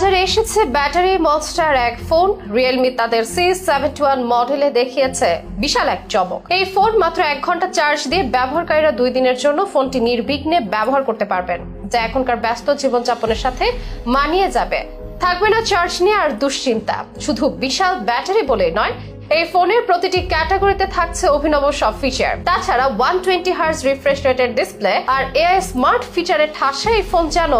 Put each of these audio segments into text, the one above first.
বাজারে এসেছে battery monster এক ফোন। রিয়েলমি তাদের C71 মডেলে দেখিয়েছে বিশাল এক চমক। এই ফোন মাত্র 1 ঘন্টা চার্জ দিয়ে ব্যবহারকারীরা 2 দিনের জন্য ফোনটি নির্বিঘ্নে ব্যবহার করতে পারবেন, যা এখনকার ব্যস্ত জীবনযাপনের সাথে মানিয়ে যাবে। থাকবে না চার্জ নিয়ে আর দুশ্চিন্তা। শুধু বিশাল ব্যাটারি বলে নয়, এই ফোনের প্রতিটি ক্যাটাগরিতে থাকছে অভিনব সব ফিচার। তাছাড়া 120 হার্জ রিফ্রেশ রেটের ডিসপ্লে আর এআই স্মার্ট ফিচারের ঠাসা এই ফোন যেন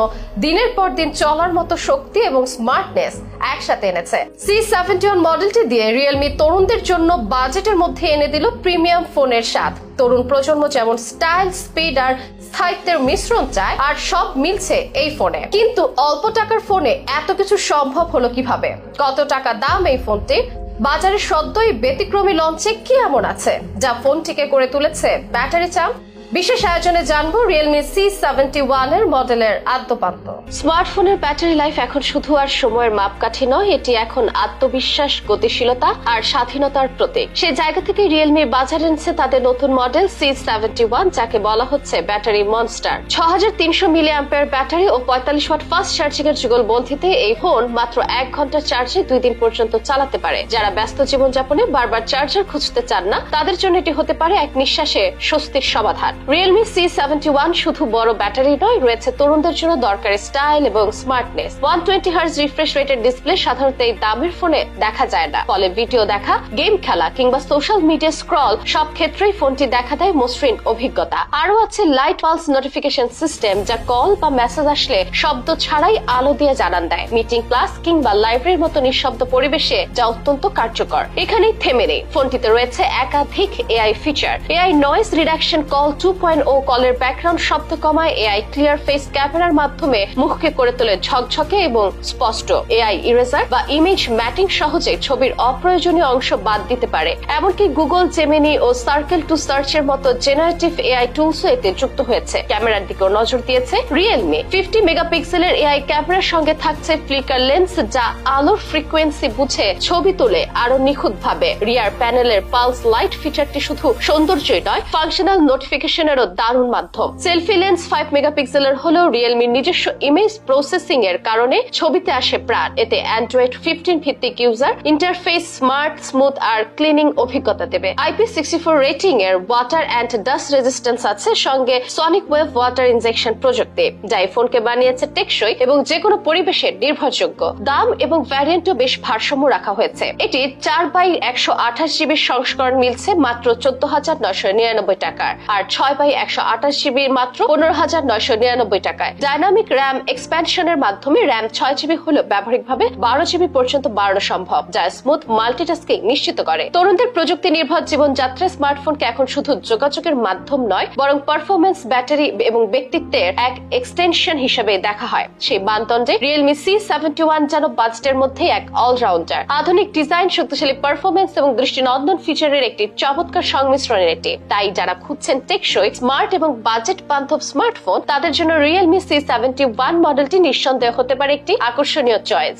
দিনের পর দিন চলার মতো শক্তি এবং স্মার্টনেস একসাথে এনেছে। C71 মডেলটি দিয়ে রিয়েলমি তরুণদের জন্য বাজেটের মধ্যে এনে দিল প্রিমিয়াম ফোনের স্বাদ। তরুণ প্রজন্ম যেমন স্টাইল, স্পিড আর স্থায়িত্বের মিশ্রণ চায়, আর সব মিলছে এই ফোনে। কিন্তু অল্প টাকার ফোনে এত কিছু সম্ভব হলো কিভাবে? কত টাকা দাম এই ফোনটি? বাজারে সদ্যই ব্যতিক্রমী লঞ্চে কি এমন আছে যা ফোনটিকে করে তুলেছে ব্যাটারি চাম? বিশেষ আয়োজনে জানবো রিয়েলমি C71 এর মডেলের আদ্যপান্ত। স্মার্টফোনের ব্যাটারি লাইফ এখন শুধু আর সময়ের মাপকাঠি নয়, এটি এখন আত্মবিশ্বাস, গতিশীলতা আর স্বাধীনতার প্রতীক। সেই জায়গা থেকে রিয়েলমি বাজারে এনেছে তাদের নতুন মডেল C71, যাকে বলা হচ্ছে ব্যাটারি মনস্টার। 6300 মিলিঅ্যাম্পিয়ার ব্যাটারি ও 45 ওয়াট ফাস্ট চার্জিং এর যুগলবন্ধিতে এই ফোন মাত্র 1 ঘন্টা চার্জে 2 দিন পর্যন্ত চালাতে পারে। যারা ব্যস্ত জীবনযাপনে বারবার চার্জার খুঁজতে চান না, তাদের জন্য এটি হতে পারে এক নিঃশ্বাসে স্বস্তির সমাধান। রিয়েলমি C71 শুধু বড় ব্যাটারি নয়, রয়েছে তরুণদের জন্য দরকারি স্টাইল এবং স্মার্টনেস। 120 হার্জ রিফ্রেশ রেটের ডিসপ্লে সাধারণত এই দামের ফোনে দেখা যায় না। ফলে ভিডিও দেখা, গেম খেলা কিংবা সোশ্যাল মিডিয়া স্ক্রল সব ক্ষেত্রেই ফোনটি দেখা দেয় মসৃণ অভিজ্ঞতা। আরও আছে লাইট পালস নোটিফিকেশন সিস্টেম, যা কল বা মেসেজ আসলে শব্দ ছাড়াই আলো দিয়ে জানান দেয়। মিটিং, ক্লাস কিংবা লাইব্রেরির মতো নিঃশব্দ পরিবেশে যা অত্যন্ত কার্যকর। এখানেই থেমে নেই, ফোনটিতে রয়েছে একাধিক AI feature. AI noise reduction, call 2.0 কলের ব্যাকগ্রাউন্ড শব্দ কমায়। এআই ক্লিয়ার ফেস ক্যামেরার মাধ্যমে মুখকে করে তোলে ঝকঝকে এবং স্পষ্ট। এআই ইরেজার বা ইমেজ ম্যাটিং সহজে ছবির অপ্রয়োজনীয় অংশ বাদ দিতে পারে। এমনকি গুগল জেমিনি ও সার্কেল টু সার্চের মতো জেনারেটিভ এআই টুলসও এতে যুক্ত হয়েছে। ক্যামেরার দিকেও নজর দিয়েছে রিয়েলমি। 50 মেগাপিক্সেলের এআই ক্যামেরার সঙ্গে থাকছে ফ্লিকার লেন্স, যা আলোর ফ্রিকোয়েন্সি বুঝে ছবি তুলে আরো নিখুঁত ভাবে। রিয়ার প্যানেলের পালস লাইট ফিচারটি শুধু সৌন্দর্যই নয়, ফাংশনাল নোটিফিকেশনেরও দারুণ মাধ্যম। সেলফি লেন্স 5 মেগাপিক্সেলের হলেও রিয়েলমির নিজস্ব ইমেজ প্রসেসিং এর কারণে ছবিতে আসে প্রাণ। এতে অ্যান্ড্রয়েড 15 ভিত্তিক ইউজার ইন্টারফেস স্মার্ট, স্মুথ আর ক্লিনিং অভিজ্ঞতা দেবে। IP64 রেটিং এর ওয়াটার অ্যান্ড ডাস্ট রেজিস্ট্যান্স আছে, সঙ্গে সনিক ওয়েভ ওয়াটার ইনজেকশন প্রযুক্তি, যা এই ফোনকে বানিয়েছে টেকসই এবং যে কোনো পরিবেশে নির্ভরযোগ্য। দাম এবং ভ্যারিয়েন্টও বেশ ভারসাম্য রাখা হয়েছে। এটি 4x128 জিবির সংস্করণ মিলছে মাত্র 14,999 টাকার, আর 6x128 জিবির মাত্র 15,999 টাকায়। ডাইনামিক র্যাম এক্সপ্যানশনের মাধ্যমে র্যাম 6 জিবি হলেও ব্যবহারিকভাবে 12 জিবি পর্যন্ত বাড়ানো সম্ভব, যা স্মুথ মাল্টিটাস্কিং নিশ্চিত করে। তরুণদের প্রযুক্তি নির্ভর জীবনযাত্রায় স্মার্টফোনকে এখন শুধু যোগাযোগের মাধ্যম নয়, বরং পারফরমেন্স, ব্যাটারি এবং ব্যক্তিত্বের এক এক্সটেনশন হিসেবে দেখা হয়। সেই মানদণ্ডে রিয়েলমি C71 যেন বাজেটের মধ্যে এক অলরাউন্ডার। আধুনিক ডিজাইন, শক্তিশালী পারফরমেন্স এবং দৃষ্টিনন্দন ফিচারের একটি চমৎকার সংমিশ্রণের এটি। তাই যারা খুঁজছেন টেকসই, স্মার্ট এবং বাজেট বান্ধব স্মার্টফোন, তাদের জন্য রিয়েলমি C71 মডেলটি নিঃসন্দেহে হতে পারে একটি আকর্ষণীয় চয়েস।